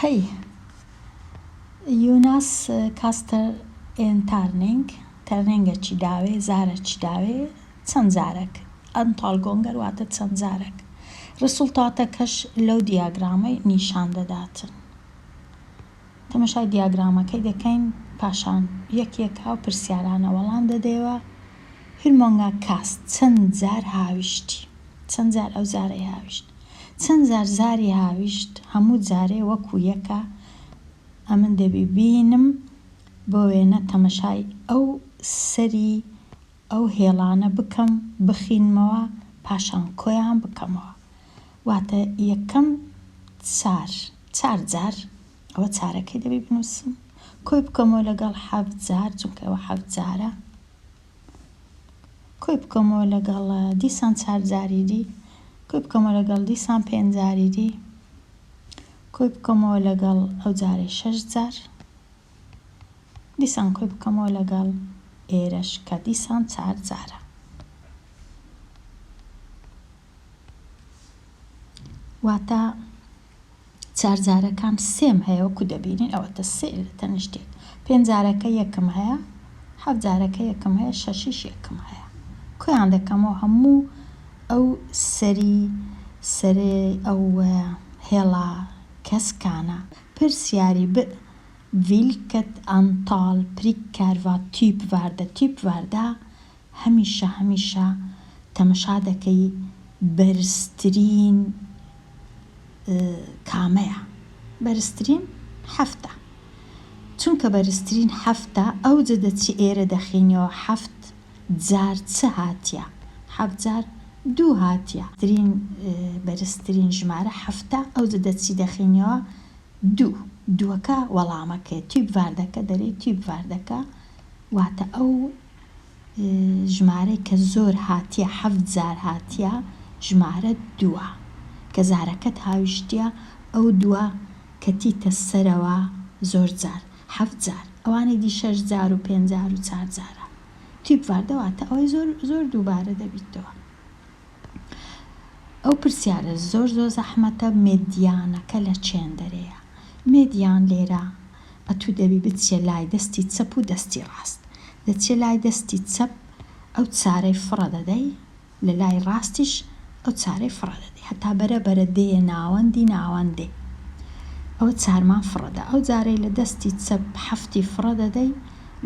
هەی یۆناس کاستەر ئێن تەرنێنگەکی داوێ زارێکی داوێ چەند جارێک ئەنتاڵ گۆنگەر واتە چەند جارێک ڕسوڵتاتەکەش لەو دیاگرامەی نیشان دەداتن. تەماشای دیاگرامەکەی دەکەین پاشان یەک هاو پرسیارانە وەڵام دەدەیەوە هرمۆنگا کاست چەند جار هاویشتی، چەند جار ئەو جارەی هاویشت، چەند جار زاری هاویشت هەموو جارێ وەکو یەکە ئەمن دەبی بینم بۆ وێنە تەماشای ئەو سەری ئەو هێڵانە بکەم بخینمەوە پاشان کۆیان بکەمەوە واتە یەکەم چار جار ئەوە چارەکەی دەبی بنووسم کۆی بکەمەوە لەگەڵ 7 جار چونکە ئەوە 7 جارە کۆی بکەمەوە لەگەڵ دیسان 4 جاری دی کۆی بکەمەوە لەگەڵ دیسان 5 جاری دی کۆی بکەمەوە لەگەڵ ئەو جارەی 6 جار دیسان کۆی بکەمەوە لەگەڵ ئێرەش کە دیسان 4 جارە. واتە 4 جارەکان سێم هەیە وەکو دەبینین ئەوەتە سێ تەنیشتێک 5 جارەکە یەکم هەیە 7 جارەکە یەکم هەیە 6 یەکم هەیە کۆیان دەکەمەوە هەموو ئەو سەرێ ئەو هێڵا کەسکانە پرسیاری ب vilket antal prickar var typvärde هەمیشە تەماشا دەکەی بەرزترین کامەیە بەرزترین 7 چونکە بەرزترین 7 ئەو دەچی ئێرە دەخینەوە 7 جار چ هاتیە 7 جار 2 هاتیە بەرزترین ژمارە 7 ئەو دەچی دەخینەوە 2 دووەکە وەڵامەکە تیپڤاردەکە دەرەی تیپڤاردەکە واتە ئەو ژمارەی کە زۆر هاتیە 7 جار هاتیە ژمارە 2 کە زارەکەت هاویشتیە ئەو 2 کە تیتە سەرەوە زۆر جار 7 جار ئەوانەی دی 6 جار و 5 جار و 4 جارە تیپڤاردە واتە ئەوەی زۆر دووبارە دەبیتەوە. ئەو پرسیارە زۆر زەحمەتە مێدیانەکە لە چێندەرەیە مێدیان لێرە ئەتوو دەبی بچێ لای دەستی چەپ و دەستی ڕاست دەچێ لای دەستی چەپ ئەو چارەی فڕە دەدەی لە لای ڕاستیش ئەو چارەی فڕە دەدەی هەتا بەرەبەرە دێ ناوەندێ ئەو چارمان فڕەدە ئەو جارەی لە دەستی چەپ 7 فڕە دەدەی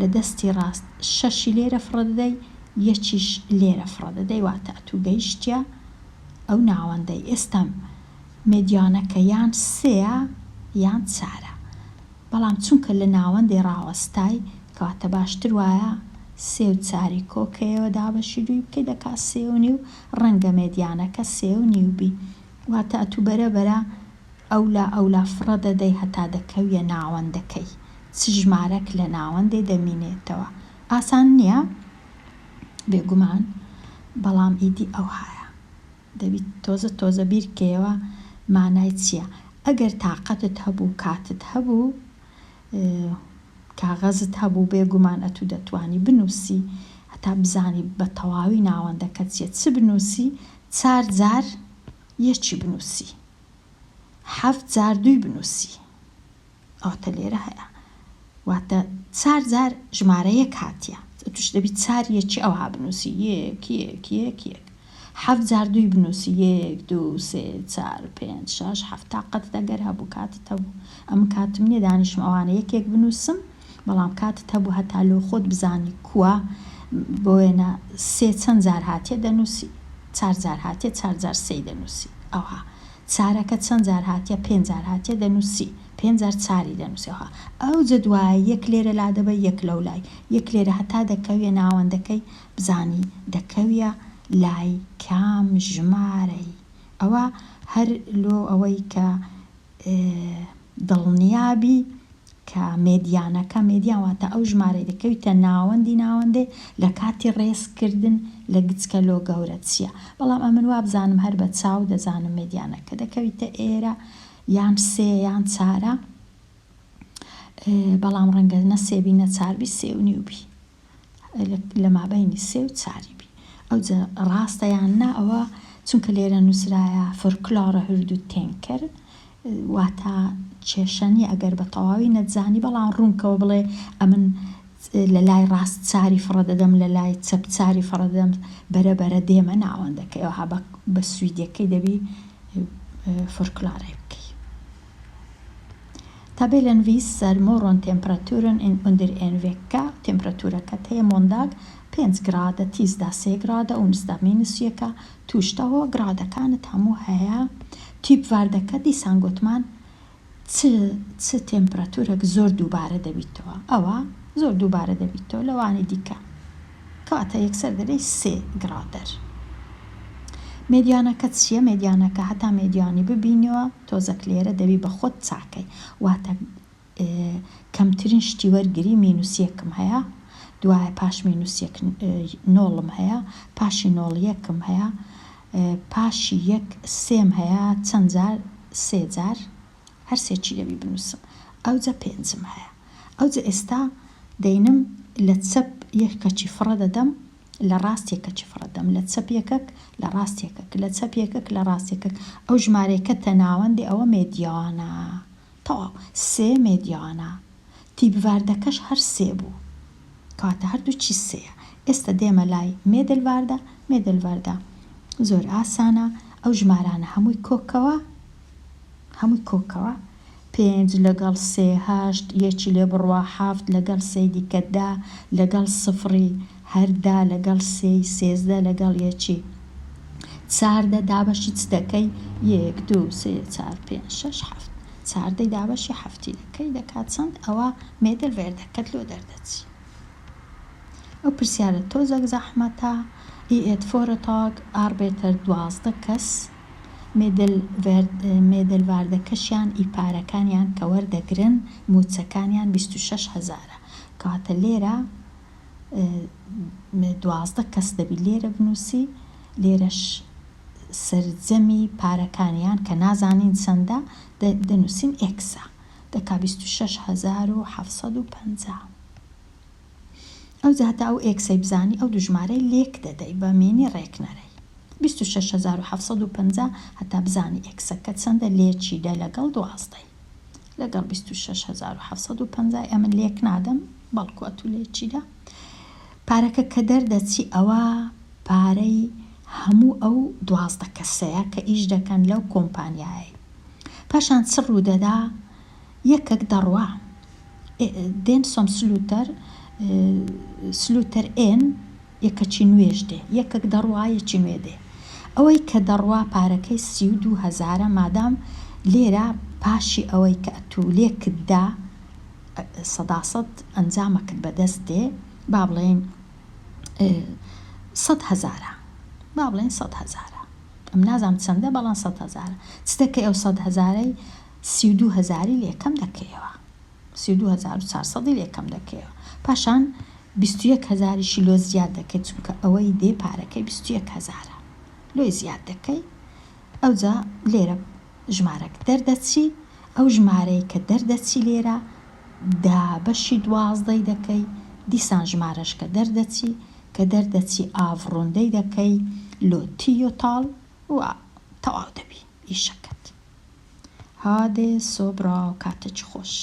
لە دەستی ڕاست 6 لێرە فڕە دەدەی یەکیش لێرە فڕە دەدەی واتە ئەتوو گەیشتیە ئەو ناوەندەی. ئێستا مێدیانەکە یان سێە یان 4 بەڵام چونکە لە ناوەندی ڕاوەستای کەواتە باشتر وایە 3 و 4 کۆکەیەوە دابەشی دووی بکەی دەکا 3.5 ڕەنگە مێدیانەکە 3.5 بی واتە ئەتوو بەرەبەرە ئەولا فڕە دەدەی هەتا دەکەویە ناوەندەکەی چ ژمارەك لە ناوەندێ دەمینێتەوە ئاسان نییە بێگومان بەڵام ئیدی ئەو هایە دەبیت تۆزە بیرکەوە مانای چییە ئەگەر تااقەتت هەبوو کاتت هەبوو کاغەزت هەبوو بێگومان ئەتوو دەتوانی بنووسی هەتا بزانی بە تەواوی ناوەندەکە چیە چ بنووسی 4 جار یەکی بنووسی 7 جار 2 بنووسی ئەوتە لێرە هەیە واتە 4 جار ژمارە یەک هاتیە توش دەبی 4 یەکی ئەوها بنووسی یەک 7 جار 2 بنووسی 1 2 3 4 5 6 7 تااقەتت ئەگەر هەبوو کاتت هەبوو ئەم کاتم نییە دانیشم ئەوانە یەکێک بنووسم بەڵام کاتت هەبوو هەتا لۆ خۆت بزانی کووە بۆ وێنە 3 چەند جار هاتیە دەنووسی 4 جار هاتیە 4 جار 3 دەنووسی ئەوها چارەکە چەند جار هاتیە 5 جار هاتیە دەنووسی 5 جار 4 دەنووسی ئەو جدوایە یەک لێرە لا دەبە یەک لەو لای یەک لێرە هەتا دەکەویە ناوەندەکەی بزانی دەکەویە لای کام ژمارەی ئەوە هەر لۆ ئەوەی کە دڵنیابی کە مێدیانەکە مێدیان واتە ئەو ژمارەی دەکەویتە ناوەندێ لە کاتی ڕێزکردن لە گچکە لۆ گەورە چییە بەڵام ئەمن وا بزانم هەر بە چاو دەزانم مێدیانەکە دەکەویتە ئێرە یان 3 یان 4 بەڵام ڕەنگە نە 3 بی نە 4 بی 3.5 بی لە مابەینی 3 و 4 بی ئەو ڕاستە یان نا ئەوە چونکە لێرە نووسرایە فۆرکلۆرە هەردوو تێن کرد واتە کێشەنی ئەگەر بە تەواوی نەتزانی بەڵام ڕوونکەوە بڵێ ئەمن لە لای ڕاست چاری فڕە دەدەم لە لای چەپ چاری فڕە دەدەم بەرە دێمە ناوەندەکەی ئەوها بە سویدەکەی دەبی فۆرکلارەی بکەی. Tabellen visar morgontemperaturen under en vecka. Temperaturekket är måndag 5 grader, tisdag 3 grader, onsdag -1, torsdag grader كانت هەموو هەیە. تیپڤاردەکە دیسان گوتمان چ تێمپراتورێک زۆر دووبارە دەبیتەوە، ئەوە زۆر دووبارە دەبیتەوە لەوانی دیکە کەواتە یەکسەر دەبێت 3 گرادەر. مێدیانەکە چییە؟ مێدیانەکە هەتا مێدیانی ببینەوە تۆزەک لێرە دەبی بە خۆت چاکەی واتە کەمترین شتی وەرگری -1 هەیە، دوایە پاش -1 نۆڵم هەیە، پاشی نۆڵ یەکم هەیە، پاشی یەک سێم هەیە، چەند جار 3 جار هەر سێکی دەبی بنووسم، ئەوجە 5م هەیە. ئەوجە ئێستا دەینم لە چەپ یەکەکی فڕە دەدەم، لە ڕاست یەکەکی فڕە دەم، لە چەپ یەکەک لە ڕاست یەکەک، لە چەپ یەکەک لە ڕاست یەکەک. ئەو ژمارەیەکە تەناوەندی ئەوە مێدیانە، تەواو 3 مێدیانە. تیپڤاردەکەش هەر 3 بوو کەواتە هەردووچی 3ە. ئێستا دێمە لای مێدلڤاردە. مێدلڤاردە زۆر ئاسانە، ئەو ژمارانە هەمووی کۆکەوە 5 لەگەڵ 3 8 یەکی لێ بڕوا 7 لەگەڵ 3 دیکە 10 لەگەڵ 0 هەردا لەگەڵ 3 13 لەگەڵ یەکی 4 دابەشی چ دەکەی 1 2 3 4 5 6 7 4 دابەشی 7 دەکەی دەکات چەند؟ ئەوە مێدلڤێردەکەت لۆ دەردەچی. ئەو پرسیارە تۆزێک زەحمەتە. ئیت فۆرەتاگ ئاربێتەر 12 کەس مێدلڤاردەکەشیان ئیپارەکانیان کە وەردەگرن موچەکانیان 26,000ە کەواتە لێرە 12 کەس دەبی لێرە بنووسی، لێرەش سەرجەمی پارەکانیان کە نازانین چەندە دەنووسین ئێکسە دەکا 26,750. ئەو جاهتا ئەو ئێکسەی بزانی ئەو دوژمارەی لێک دەدەی بە مێنی ڕێکنەرەی 26,750 هەتا بزانی ئێکسەکە چەندە لێکی دە لەگەڵ 12 لەگەڵ 26,750 ئەمە لێک نادەم بەڵکو ئەتو لێکیدا. پارەکە کە دەردەچی ئەوە پارەی هەموو ئەو 12 کەسەیە کە ئیش دەکەن لەو کۆمپانیایە. پاشان چ ڕوودەدا؟ یەکێک دەڕوا دێن سۆم سلوتەر ئێن یەکەکی نوێژ دێ، یەکێک دەڕوا یەکی نوێ دێ. ئەوەی کە دەڕوا پارەکەی 32,000 مادام لێرە پاشی ئەوەی کە ئەتو لێکتدا 100% ئەنجامەکت بەدەست دێ، با بڵێن 100,000 با بڵێن 100,000 ئەم نازام چەندە بەڵام 100,000 چ دەکەی ئەو 100,000ی 32,000 لێکەم دەکەیەوە، 32,400 لێکەم دەکەیەوە. پاشان 21,000 لۆ زیاد دەکەی چونکە ئەوەی دێ پارەکەی 21,000 لۆی زیاد دەکەی. ئەوجا لێرە ژمارەك دەردەچی، ئەو ژمارەی کە دەردەچی لێرە دابەشی 12 دەکەی، دیسان ژمارەش کە دەردەچی ئاڤڕۆندەی دەکەی لۆ تیۆتاڵ و تەواو دەبی ئیشەکەت. هادێ سۆبرا و کاتێکی خۆش.